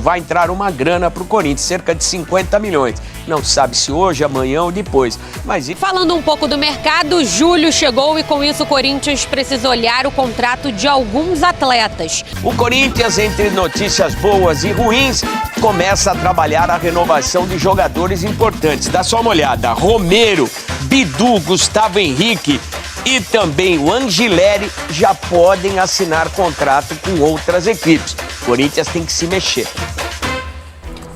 vai entrar uma grana para o Corinthians, cerca de 50 milhões. Não sabe se hoje, amanhã ou depois. Mas falando um pouco do mercado, julho chegou e com isso o Corinthians precisa olhar o contrato de alguns atletas. O Corinthians, entre notícias boas e ruins, começa a trabalhar a renovação de jogadores importantes. Dá só uma olhada: Romero, Bidu, Gustavo Henrique e também o Angileri já podem assinar contrato com outras equipes. O Corinthians tem que se mexer.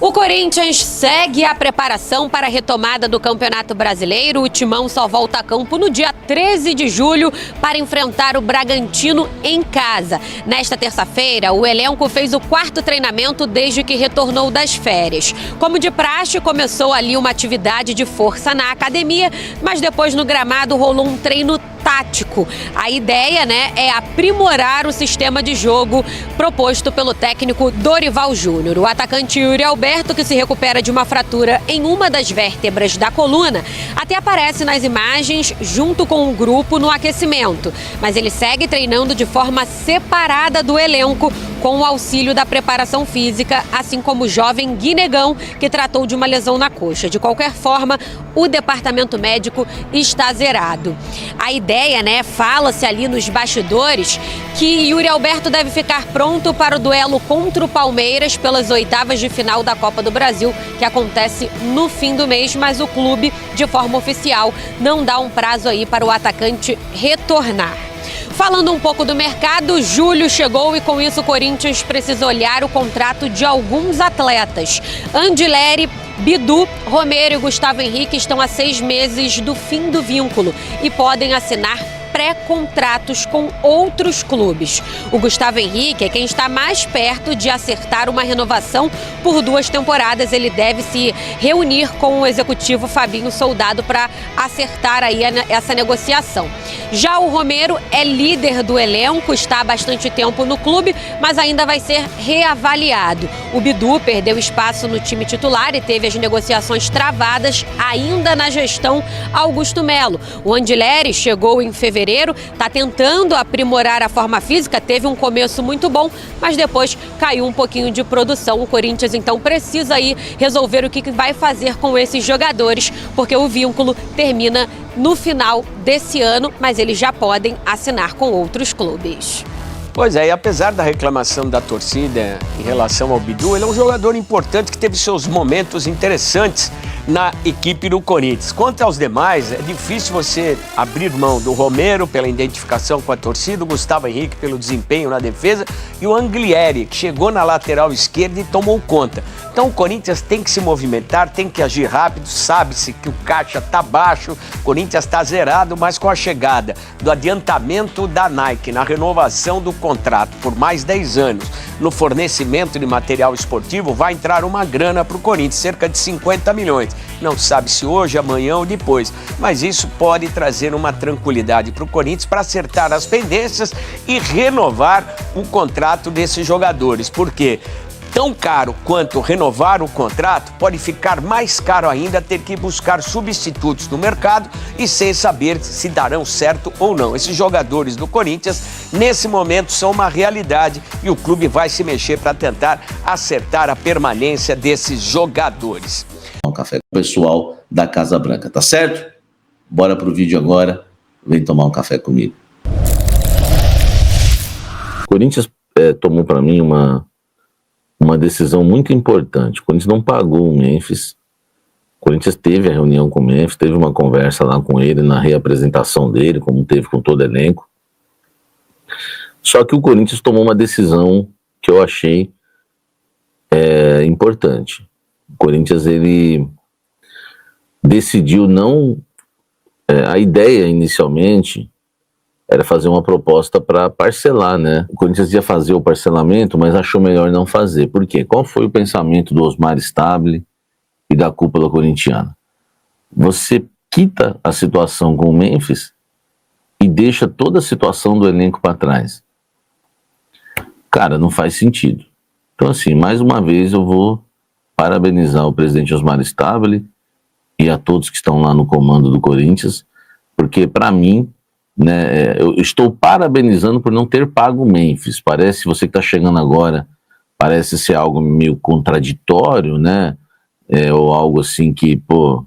O Corinthians segue a preparação para a retomada do Campeonato Brasileiro. O Timão só volta a campo no dia 13 de julho para enfrentar o Bragantino em casa. Nesta terça-feira, o elenco fez o 4º treinamento desde que retornou das férias. Como de praxe, começou ali uma atividade de força na academia, mas depois no gramado rolou um treino tático. A ideia, é aprimorar o sistema de jogo proposto pelo técnico Dorival Júnior. O atacante Yuri Alberto, que se recupera de uma fratura em uma das vértebras da coluna, até aparece nas imagens junto com o grupo no aquecimento. Mas ele segue treinando de forma separada do elenco, com o auxílio da preparação física, assim como o jovem Guinegão, que tratou de uma lesão na coxa. De qualquer forma, o departamento médico está zerado. A ideia, fala-se ali nos bastidores, que Yuri Alberto deve ficar pronto para o duelo contra o Palmeiras pelas oitavas de final da Copa do Brasil, que acontece no fim do mês, mas o clube, de forma oficial, não dá um prazo aí para o atacante retornar. Falando um pouco do mercado, julho chegou e com isso o Corinthians precisa olhar o contrato de alguns atletas. Angileri, Bidu, Romero e Gustavo Henrique estão há 6 meses do fim do vínculo e podem assinar pré-contratos com outros clubes. O Gustavo Henrique é quem está mais perto de acertar uma renovação por 2 temporadas. Ele deve se reunir com o executivo Fabinho Soldado para acertar aí essa negociação. Já o Romero é líder do elenco, está há bastante tempo no clube, mas ainda vai ser reavaliado. O Bidu perdeu espaço no time titular e teve as negociações travadas ainda na gestão Augusto Melo. O Angileri chegou em fevereiro, está tentando aprimorar a forma física, teve um começo muito bom, mas depois caiu um pouquinho de produção. O Corinthians então precisa aí resolver o que vai fazer com esses jogadores, porque o vínculo termina no final desse ano, mas eles já podem assinar com outros clubes. Pois é, e apesar da reclamação da torcida em relação ao Bidu, ele é um jogador importante que teve seus momentos interessantes na equipe do Corinthians. Quanto aos demais, é difícil você abrir mão do Romero pela identificação com a torcida, o Gustavo Henrique pelo desempenho na defesa e o Angileri, que chegou na lateral esquerda e tomou conta. Então o Corinthians tem que se movimentar, tem que agir rápido, sabe-se que o caixa está baixo, o Corinthians está zerado, mas com a chegada do adiantamento da Nike na renovação do contrato por mais 10 anos, no fornecimento de material esportivo, vai entrar uma grana para o Corinthians, cerca de 50 milhões. Não sabe se hoje, amanhã ou depois, mas isso pode trazer uma tranquilidade para o Corinthians para acertar as pendências e renovar o contrato desses jogadores, porque tão caro quanto renovar o contrato, pode ficar mais caro ainda ter que buscar substitutos no mercado e sem saber se darão certo ou não. Esses jogadores do Corinthians, nesse momento, são uma realidade e o clube vai se mexer para tentar acertar a permanência desses jogadores. Um café com o pessoal da Casa Branca, tá certo? Bora pro vídeo agora, vem tomar um café comigo. O Corinthians tomou para mim uma decisão muito importante. O Corinthians não pagou o Memphis. O Corinthians teve a reunião com o Memphis, teve uma conversa lá com ele na reapresentação dele, como teve com todo o elenco. Só que o Corinthians tomou uma decisão que eu achei importante. O Corinthians, ele decidiu não... a ideia, inicialmente, era fazer uma proposta para parcelar, né? O Corinthians ia fazer o parcelamento, mas achou melhor não fazer. Por quê? Qual foi o pensamento do Osmar Stabile e da cúpula corintiana? Você quita a situação com o Memphis e deixa toda a situação do elenco para trás. Cara, não faz sentido. Então, assim, mais uma vez eu vou parabenizar o presidente Osmar Stabile e a todos que estão lá no comando do Corinthians, porque, para mim, né, eu estou parabenizando por não ter pago o Memphis. Parece, você que está chegando agora parece ser algo meio contraditório, né? Ou algo assim que, pô,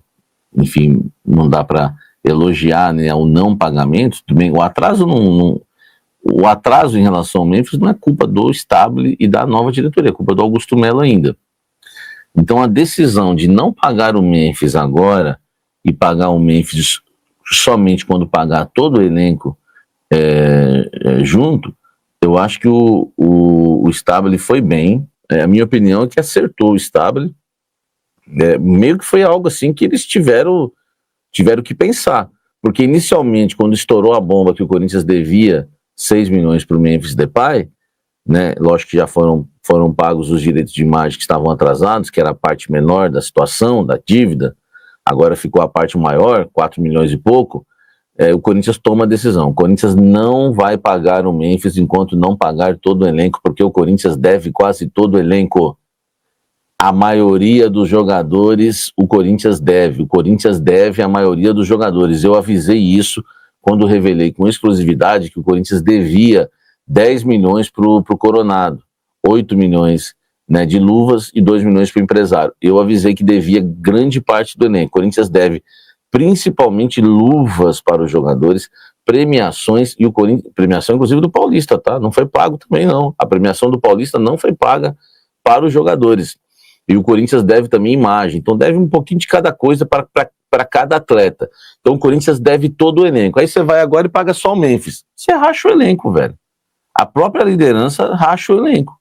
enfim, não dá para elogiar, né, o não pagamento. Também o atraso o atraso em relação ao Memphis não é culpa do Stabile e da nova diretoria, é culpa do Augusto Melo ainda. Então a decisão de não pagar o Memphis agora e pagar o Memphis somente quando pagar todo o elenco junto, eu acho que o Stabile foi bem. A minha opinião é que acertou o Stabile. Meio que foi algo assim que eles tiveram que pensar, porque inicialmente, quando estourou a bomba que o Corinthians devia 6 milhões para o Memphis Depay, né, lógico que já foram pagos os direitos de imagem que estavam atrasados, que era a parte menor da situação, da dívida, agora ficou a parte maior, 4 milhões e pouco. O Corinthians toma a decisão, o Corinthians não vai pagar o Memphis enquanto não pagar todo o elenco, porque o Corinthians deve quase todo o elenco. A maioria dos jogadores, o Corinthians deve a maioria dos jogadores. Eu avisei isso quando revelei com exclusividade que o Corinthians devia 10 milhões para o Coronado, 8 milhões, né, de luvas e 2 milhões para o empresário. Eu avisei que devia grande parte do elenco. O Corinthians deve principalmente luvas para os jogadores, premiações, e premiação inclusive do Paulista, tá? Não foi pago também não. A premiação do Paulista não foi paga para os jogadores. E o Corinthians deve também imagem, então deve um pouquinho de cada coisa para cada atleta. Então o Corinthians deve todo o elenco. Aí você vai agora e paga só o Memphis. Você racha o elenco, velho. A própria liderança racha o elenco.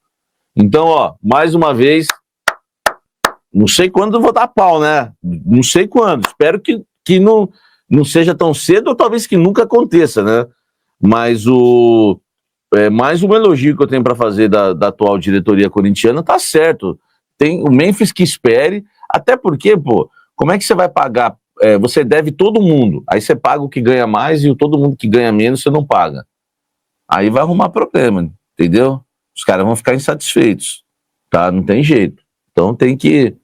Então, ó, mais uma vez, não sei quando eu vou dar pau, né? Não sei quando. Espero que não seja tão cedo, ou talvez que nunca aconteça, né? Mas mais um elogio que eu tenho para fazer da atual diretoria corintiana, tá certo. Tem o Memphis que espere, até porque, pô, como é que você vai pagar? Você deve todo mundo, aí você paga o que ganha mais e todo mundo que ganha menos você não paga. Aí vai arrumar problema, entendeu? Os caras vão ficar insatisfeitos, tá? Não tem jeito. Então tem que...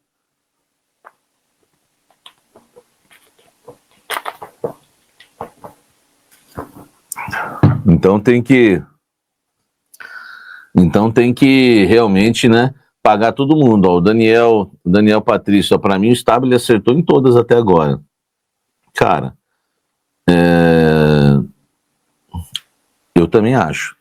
Então tem que realmente, né, pagar todo mundo. Ó, o Daniel Patrício, para mim o Stabile acertou em todas até agora. Cara, eu também acho.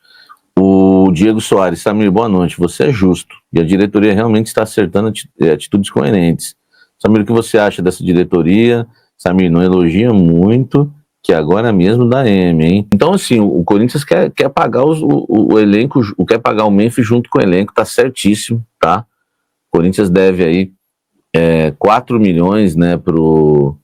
O Diego Soares, Samir, boa noite. Você é justo. E a diretoria realmente está acertando atitudes coerentes. Samir, o que você acha dessa diretoria? Samir, não elogia muito, que agora mesmo dá M, hein? Então, assim, o Corinthians quer pagar o elenco, quer pagar o Memphis junto com o elenco, tá certíssimo, tá? O Corinthians deve aí 4 milhões, né, pro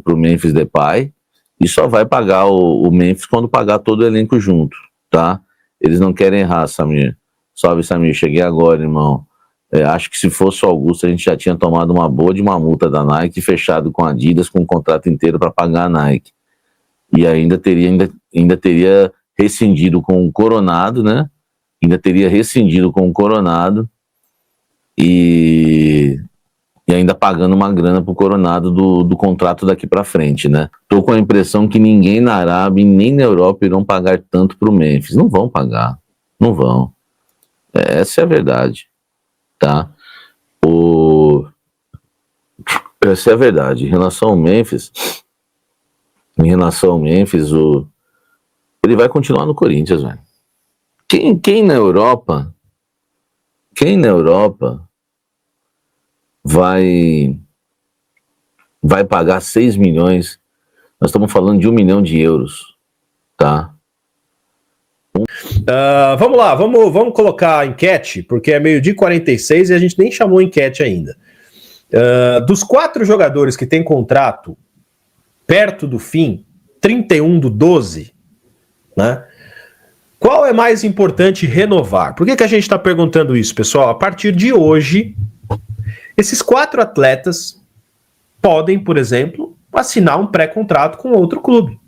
Memphis Depay, e só vai pagar o Memphis quando pagar todo o elenco junto, tá? Eles não querem errar, Samir. Salve, Samir, cheguei agora, irmão. Acho que se fosse o Augusto, a gente já tinha tomado uma boa de uma multa da Nike, fechado com a Adidas, com o contrato inteiro para pagar a Nike. E ainda teria rescindido com o Coronado, né? Ainda teria rescindido com o Coronado e ainda pagando uma grana pro Coronado do contrato daqui para frente, né? Tô com a impressão que ninguém na Arábia e nem na Europa irão pagar tanto pro Memphis. Não vão pagar, não vão. Essa é a verdade, tá? Essa é a verdade. Em relação ao Memphis, ele vai continuar no Corinthians, velho. Quem na Europa vai pagar 6 milhões? Nós estamos falando de 1 milhão de euros, tá? Vamos lá, vamos colocar a enquete, porque é 12h46 e a gente nem chamou a enquete ainda. Dos 4 jogadores que têm contrato perto do fim, 31/12, né? Qual é mais importante renovar? Por que a gente está perguntando isso, pessoal? A partir de hoje, esses 4 atletas podem, por exemplo, assinar um pré-contrato com outro clube,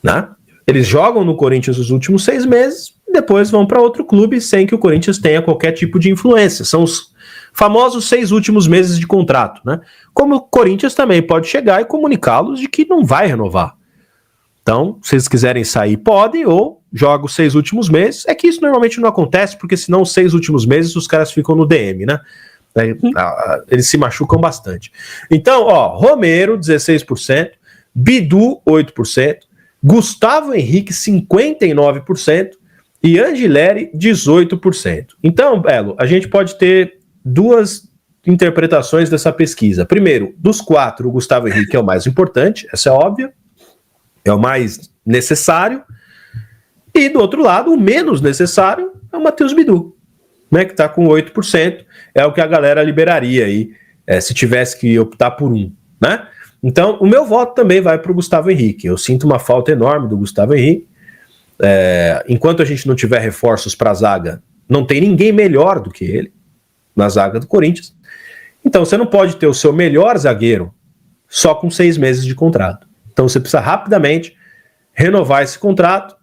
né? Eles jogam no Corinthians os últimos 6 meses e depois vão para outro clube sem que o Corinthians tenha qualquer tipo de influência. São os famosos 6 últimos meses de contrato, né? Como o Corinthians também pode chegar e comunicá-los de que não vai renovar. Então, se eles quiserem sair, podem, ou joga os 6 últimos meses. É que isso normalmente não acontece, porque senão os 6 últimos meses os caras ficam no DM, né? Eles se machucam bastante. Então, Romero, 16%, Bidu, 8%, Gustavo Henrique, 59%, e Angileri, 18%. Então, Belo, a gente pode ter duas interpretações dessa pesquisa. Primeiro, dos 4, o Gustavo Henrique é o mais importante, essa é óbvia, é o mais necessário. E do outro lado, o menos necessário é o Matheus Bidu, né, que está com 8%, é o que a galera liberaria aí, se tivesse que optar por um, né? Então, o meu voto também vai para o Gustavo Henrique. Eu sinto uma falta enorme do Gustavo Henrique. Enquanto a gente não tiver reforços para a zaga, não tem ninguém melhor do que ele na zaga do Corinthians. Então, você não pode ter o seu melhor zagueiro só com 6 meses de contrato. Então, você precisa rapidamente renovar esse contrato.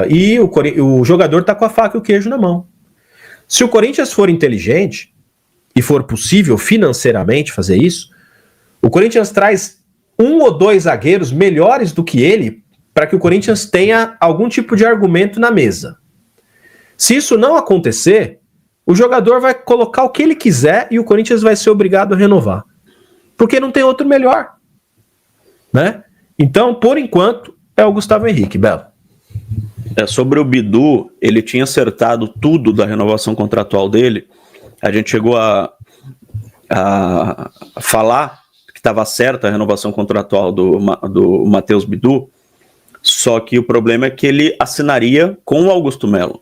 E o jogador está com a faca e o queijo na mão. Se o Corinthians for inteligente e for possível financeiramente fazer isso, o Corinthians traz 1 ou 2 zagueiros melhores do que ele para que o Corinthians tenha algum tipo de argumento na mesa. Se isso não acontecer, o jogador vai colocar o que ele quiser e o Corinthians vai ser obrigado a renovar. Porque não tem outro melhor, né? Então, por enquanto, é o Gustavo Henrique, Belo. Sobre o Bidu, ele tinha acertado tudo da renovação contratual dele. A gente chegou a falar que estava certa a renovação contratual do Matheus Bidu, só que o problema é que ele assinaria com o Augusto Melo.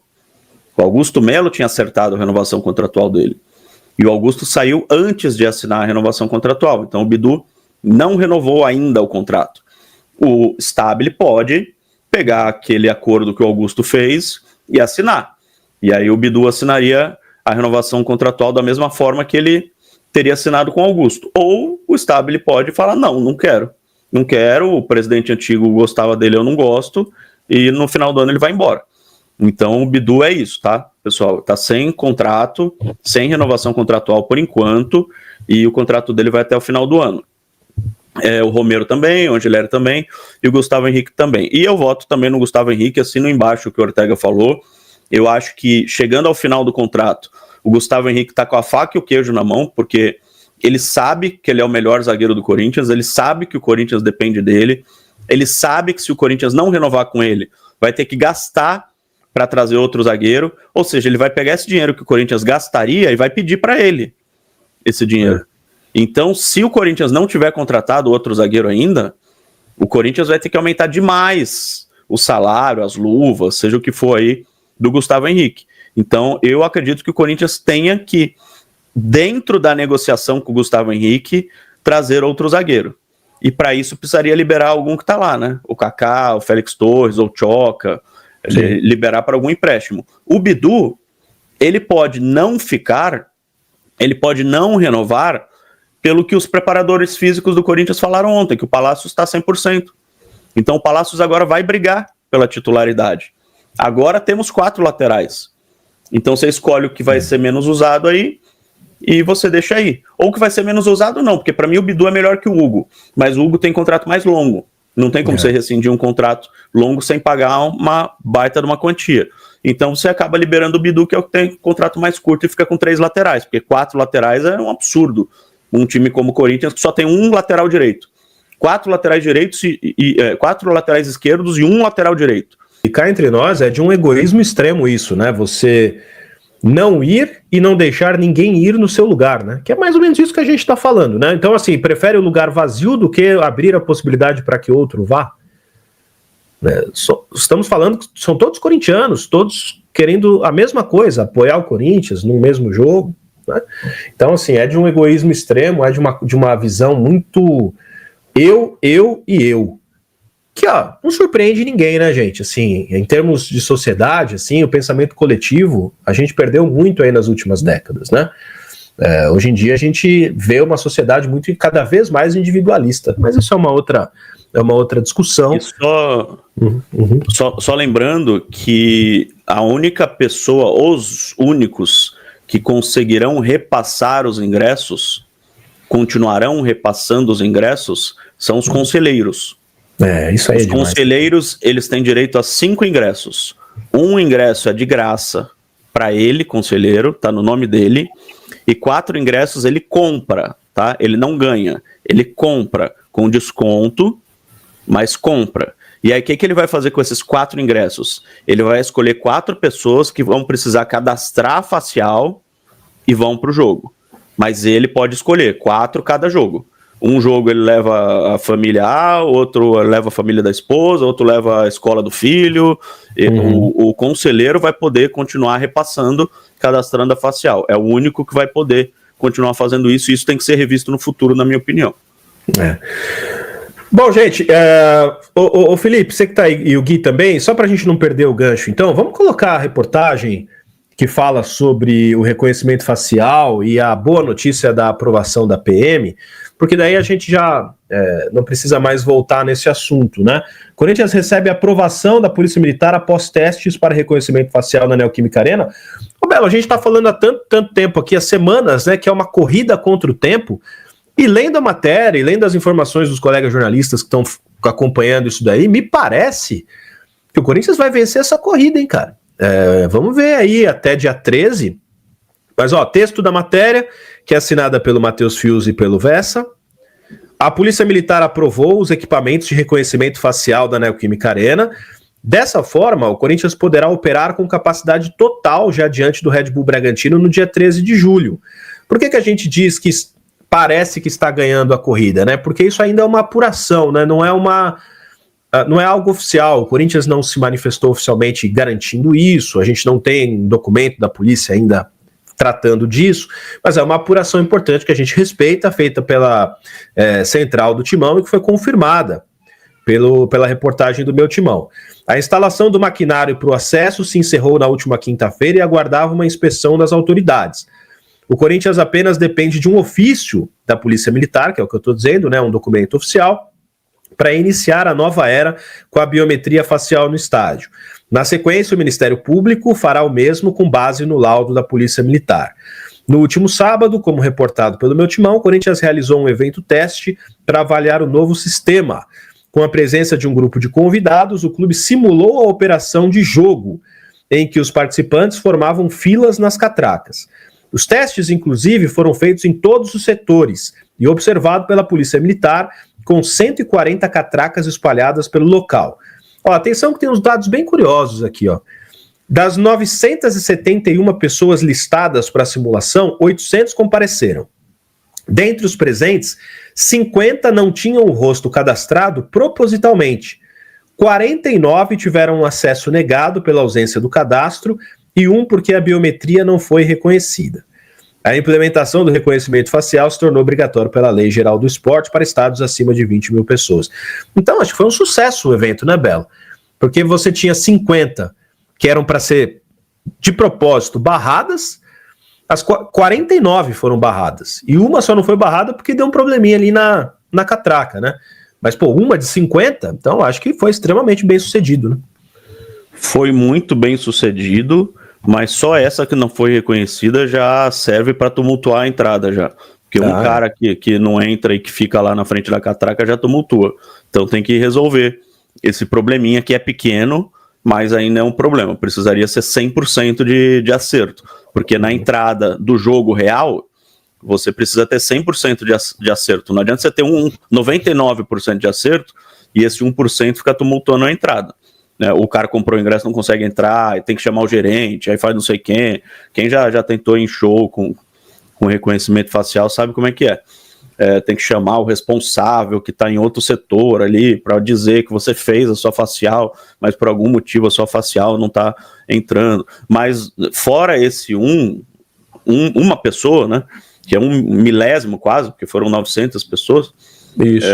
O Augusto Melo tinha acertado a renovação contratual dele. E o Augusto saiu antes de assinar a renovação contratual. Então o Bidu não renovou ainda o contrato. O Stabile pode pegar aquele acordo que o Augusto fez e assinar. E aí o Bidu assinaria a renovação contratual da mesma forma que ele teria assinado com o Augusto. Ou o Stabile pode falar, não quero. Não quero, o presidente antigo gostava dele, eu não gosto, e no final do ano ele vai embora. Então o Bidu é isso, tá, pessoal? Tá sem contrato, sem renovação contratual por enquanto, e o contrato dele vai até o final do ano. O Romero também, o Angileri também, e o Gustavo Henrique também. E eu voto também no Gustavo Henrique, assino embaixo o que o Ortega falou. Eu acho que, chegando ao final do contrato, o Gustavo Henrique tá com a faca e o queijo na mão, porque ele sabe que ele é o melhor zagueiro do Corinthians, ele sabe que o Corinthians depende dele, ele sabe que se o Corinthians não renovar com ele, vai ter que gastar para trazer outro zagueiro, ou seja, ele vai pegar esse dinheiro que o Corinthians gastaria e vai pedir para ele esse dinheiro. Então, se o Corinthians não tiver contratado outro zagueiro ainda, o Corinthians vai ter que aumentar demais o salário, as luvas, seja o que for aí, do Gustavo Henrique. Então, eu acredito que o Corinthians tenha que, dentro da negociação com o Gustavo Henrique, trazer outro zagueiro. E para isso precisaria liberar algum que está lá, né? O Kaká, o Félix Torres, ou o Choca, liberar para algum empréstimo. O Bidu, ele pode não ficar, ele pode não renovar, pelo que os preparadores físicos do Corinthians falaram ontem, que o Palácios está 100%. Então o Palácios agora vai brigar pela titularidade. Agora temos 4 laterais. Então você escolhe o que vai ser menos usado aí e você deixa aí. Ou o que vai ser menos usado não, porque para mim o Bidu é melhor que o Hugo, mas o Hugo tem contrato mais longo. Não tem como você rescindir um contrato longo sem pagar uma baita de uma quantia. Então você acaba liberando o Bidu, que é o que tem contrato mais curto, e fica com 3 laterais, porque 4 laterais é um absurdo. Um time como o Corinthians que só tem um lateral direito. 4 laterais direitos 4 laterais esquerdos e 1 lateral direito. E cá entre nós é de um egoísmo extremo isso, né? Você não ir e não deixar ninguém ir no seu lugar, né? Que é mais ou menos isso que a gente está falando, né? Então, assim, prefere o lugar vazio do que abrir a possibilidade para que outro vá? Estamos falando que são todos corintianos, todos querendo a mesma coisa, apoiar o Corinthians no mesmo jogo, né? Então, assim, é de um egoísmo extremo, é de uma visão muito eu e eu. Que, não surpreende ninguém, né, gente? Assim, em termos de sociedade, assim, o pensamento coletivo, a gente perdeu muito aí nas últimas décadas, né? Hoje em dia a gente vê uma sociedade muito cada vez mais individualista, mas isso é uma outra discussão. E só lembrando que a única pessoa, os únicos que conseguirão repassar os ingressos, continuarão repassando os ingressos, são os conselheiros. Isso aí Os é demais. conselheiros, eles têm direito a 5 ingressos. Um ingresso é de graça para ele, conselheiro, tá no nome dele, e 4 ingressos ele compra, tá? Ele não ganha, ele compra com desconto, mas compra. E aí, o que ele vai fazer com esses 4 ingressos? Ele vai escolher 4 pessoas que vão precisar cadastrar a facial e vão para o jogo. Mas ele pode escolher 4 cada jogo. Um jogo ele leva a família A, outro leva a família da esposa, outro leva a escola do filho. O conselheiro vai poder continuar repassando, cadastrando a facial. É o único que vai poder continuar fazendo isso, e isso tem que ser revisto no futuro, na minha opinião. Bom, gente, o Felipe, você que tá aí, e o Gui também, só para a gente não perder o gancho, então, vamos colocar a reportagem que fala sobre o reconhecimento facial e a boa notícia da aprovação da PM, porque daí a gente já não precisa mais voltar nesse assunto, né? Corinthians recebe a aprovação da Polícia Militar após testes para reconhecimento facial na Neoquímica Arena. Ô Belo, a gente está falando há tanto tempo aqui, há semanas, né, que é uma corrida contra o tempo, e lendo a matéria, e lendo as informações dos colegas jornalistas que estão acompanhando isso daí, me parece que o Corinthians vai vencer essa corrida, hein, cara? Vamos ver aí até dia 13. Mas, texto da matéria, que é assinada pelo Matheus Fius e pelo Vessa. A Polícia Militar aprovou os equipamentos de reconhecimento facial da Neoquímica Arena. Dessa forma, o Corinthians poderá operar com capacidade total já diante do Red Bull Bragantino no dia 13 de julho. Por que a gente diz que parece que está ganhando a corrida, né? Porque isso ainda é uma apuração, né? Não é algo oficial. O Corinthians não se manifestou oficialmente garantindo isso, a gente não tem documento da polícia ainda tratando disso, mas é uma apuração importante que a gente respeita, feita pela central do Timão e que foi confirmada pela reportagem do Meu Timão. A instalação do maquinário para o acesso se encerrou na última quinta-feira e aguardava uma inspeção das autoridades. O Corinthians apenas depende de um ofício da Polícia Militar, que é o que eu estou dizendo, né, um documento oficial, para iniciar a nova era com a biometria facial no estádio. Na sequência, o Ministério Público fará o mesmo com base no laudo da Polícia Militar. No último sábado, como reportado pelo Meu Timão, o Corinthians realizou um evento teste para avaliar o novo sistema. Com a presença de um grupo de convidados, o clube simulou a operação de jogo, em que os participantes formavam filas nas catracas. Os testes, inclusive, foram feitos em todos os setores e observado pela Polícia Militar, com 140 catracas espalhadas pelo local. Atenção que tem uns dados bem curiosos aqui. Das 971 pessoas listadas para a simulação, 800 compareceram. Dentre os presentes, 50 não tinham o rosto cadastrado propositalmente. 49 tiveram acesso negado pela ausência do cadastro e 1 porque a biometria não foi reconhecida. A implementação do reconhecimento facial se tornou obrigatório pela Lei Geral do Esporte para estados acima de 20 mil pessoas. Então, acho que foi um sucesso o evento, né, Belo? Porque você tinha 50 que eram para ser, de propósito, barradas, as 49 foram barradas. E uma só não foi barrada porque deu um probleminha ali na catraca, né? Mas, uma de 50, então acho que foi extremamente bem sucedido, né? Foi muito bem sucedido, mas só essa que não foi reconhecida já serve para tumultuar a entrada já. Porque um cara que não entra e que fica lá na frente da catraca já tumultua. Então tem que resolver esse probleminha que é pequeno, mas ainda é um problema. Precisaria ser 100% de acerto. Porque na entrada do jogo real, você precisa ter 100% de acerto. Não adianta você ter 99% de acerto e esse 1% fica tumultuando a entrada. O cara comprou o ingresso, não consegue entrar, tem que chamar o gerente, aí faz não sei quem. Quem já tentou em show com reconhecimento facial sabe como é que é. Tem que chamar o responsável que está em outro setor ali para dizer que você fez a sua facial, mas por algum motivo a sua facial não está entrando. Mas fora esse uma pessoa, né, que é 1/1000 quase, porque foram 900 pessoas, isso.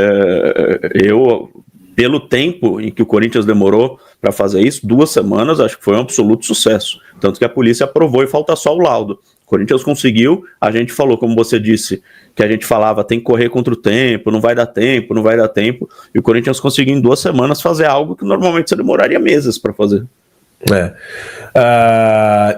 Pelo tempo em que o Corinthians demorou para fazer isso, 2 semanas, acho que foi um absoluto sucesso. Tanto que a polícia aprovou e falta só o laudo. O Corinthians conseguiu, a gente falou, como você disse, que a gente falava, tem que correr contra o tempo, não vai dar tempo, e o Corinthians conseguiu em 2 semanas fazer algo que normalmente você demoraria meses para fazer.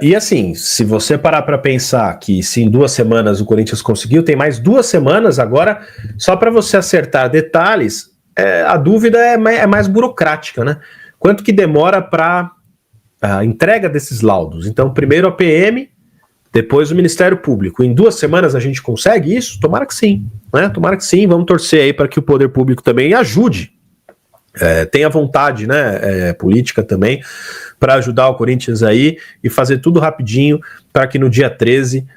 E assim, se você parar para pensar que se em 2 semanas o Corinthians conseguiu, tem mais 2 semanas agora, só para você acertar detalhes, a dúvida é mais burocrática, né? Quanto que demora para a entrega desses laudos? Então, primeiro a PM, depois o Ministério Público. Em 2 semanas a gente consegue isso? Tomara que sim, né? Tomara que sim. Vamos torcer aí para que o poder público também ajude, tenha vontade, né, política também, para ajudar o Corinthians aí e fazer tudo rapidinho para que no dia 13,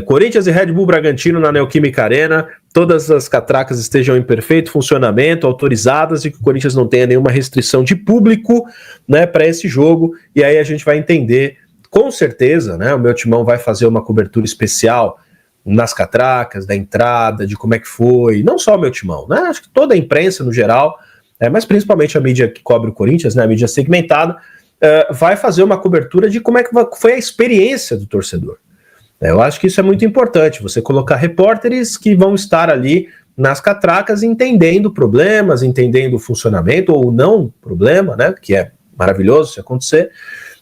Corinthians e Red Bull Bragantino na Neoquímica Arena, todas as catracas estejam em perfeito funcionamento, autorizadas, e que o Corinthians não tenha nenhuma restrição de público, né, para esse jogo. E aí a gente vai entender, com certeza, né, o meu timão vai fazer uma cobertura especial nas catracas, da entrada, de como é que foi, não só o meu timão, né, acho que toda a imprensa no geral, mas principalmente a mídia que cobre o Corinthians, né, a mídia segmentada, vai fazer uma cobertura de como é que foi a experiência do torcedor. Eu acho que isso é muito importante, você colocar repórteres que vão estar ali nas catracas entendendo problemas, entendendo o funcionamento ou não problema, né, que é maravilhoso se acontecer.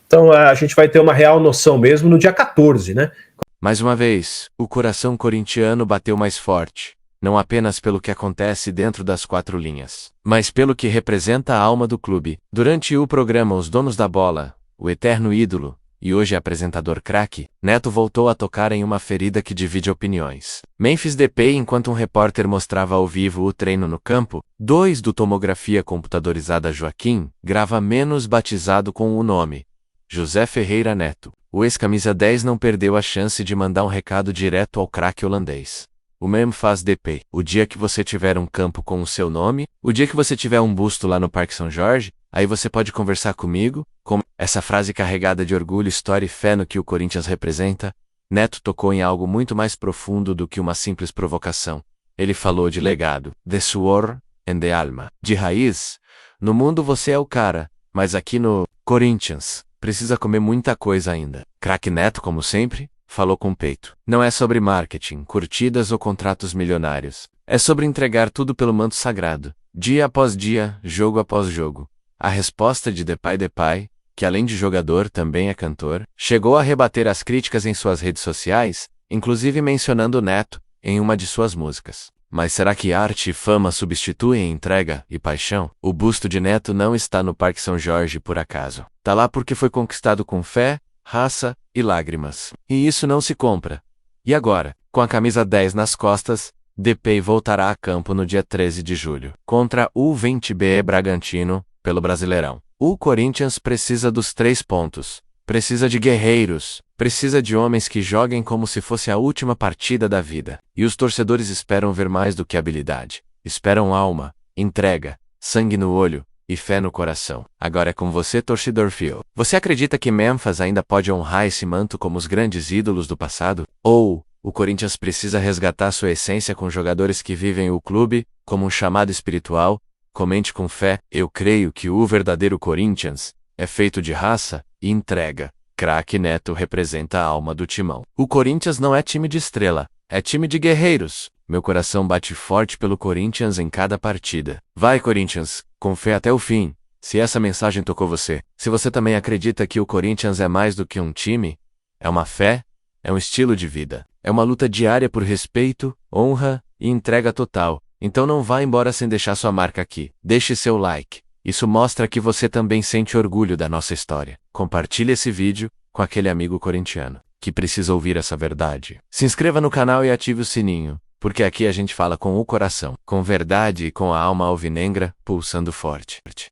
Então a gente vai ter uma real noção mesmo no dia 14, né? Mais uma vez, o coração corintiano bateu mais forte, não apenas pelo que acontece dentro das 4 linhas, mas pelo que representa a alma do clube. Durante o programa Os Donos da Bola, o eterno ídolo, e hoje apresentador craque, Neto voltou a tocar em uma ferida que divide opiniões. Memphis Depay, enquanto um repórter mostrava ao vivo o treino no campo, 2 do tomografia computadorizada Joaquim, grava menos batizado com o nome José Ferreira Neto. O ex-camisa 10 não perdeu a chance de mandar um recado direto ao craque holandês. O Memphis Depay: o dia que você tiver um campo com o seu nome, o dia que você tiver um busto lá no Parque São Jorge, aí você pode conversar comigo. Com essa frase carregada de orgulho, história e fé no que o Corinthians representa, Neto tocou em algo muito mais profundo do que uma simples provocação. Ele falou de legado, de suor and de alma, de raiz. No mundo você é o cara, mas aqui no Corinthians precisa comer muita coisa ainda. Craque Neto, como sempre, falou com peito. Não é sobre marketing, curtidas ou contratos milionários. É sobre entregar tudo pelo manto sagrado, dia após dia, jogo após jogo. A resposta de Depay, que além de jogador também é cantor, chegou a rebater as críticas em suas redes sociais, inclusive mencionando Neto em uma de suas músicas. Mas será que arte e fama substituem entrega e paixão? O busto de Neto não está no Parque São Jorge por acaso. Tá lá porque foi conquistado com fé, raça e lágrimas. E isso não se compra. E agora, com a camisa 10 nas costas, Depay voltará a campo no dia 13 de julho, contra o U20BE Bragantino, pelo Brasileirão. O Corinthians precisa dos 3 pontos. Precisa de guerreiros. Precisa de homens que joguem como se fosse a última partida da vida. E os torcedores esperam ver mais do que habilidade. Esperam alma, entrega, sangue no olho e fé no coração. Agora é com você, torcedor fiel. Você acredita que Memphis ainda pode honrar esse manto como os grandes ídolos do passado? Ou o Corinthians precisa resgatar sua essência com jogadores que vivem o clube como um chamado espiritual? Comente com fé. Eu creio que o verdadeiro Corinthians é feito de raça e entrega. Craque Neto representa a alma do timão. O Corinthians não é time de estrela, é time de guerreiros. Meu coração bate forte pelo Corinthians em cada partida. Vai, Corinthians, com fé até o fim. Se essa mensagem tocou você, se você também acredita que o Corinthians é mais do que um time, é uma fé, é um estilo de vida, é uma luta diária por respeito, honra e entrega total. Então não vá embora sem deixar sua marca aqui. Deixe seu like. Isso mostra que você também sente orgulho da nossa história. Compartilhe esse vídeo com aquele amigo corintiano que precisa ouvir essa verdade. Se inscreva no canal e ative o sininho, porque aqui a gente fala com o coração, com verdade e com a alma alvinegra pulsando forte.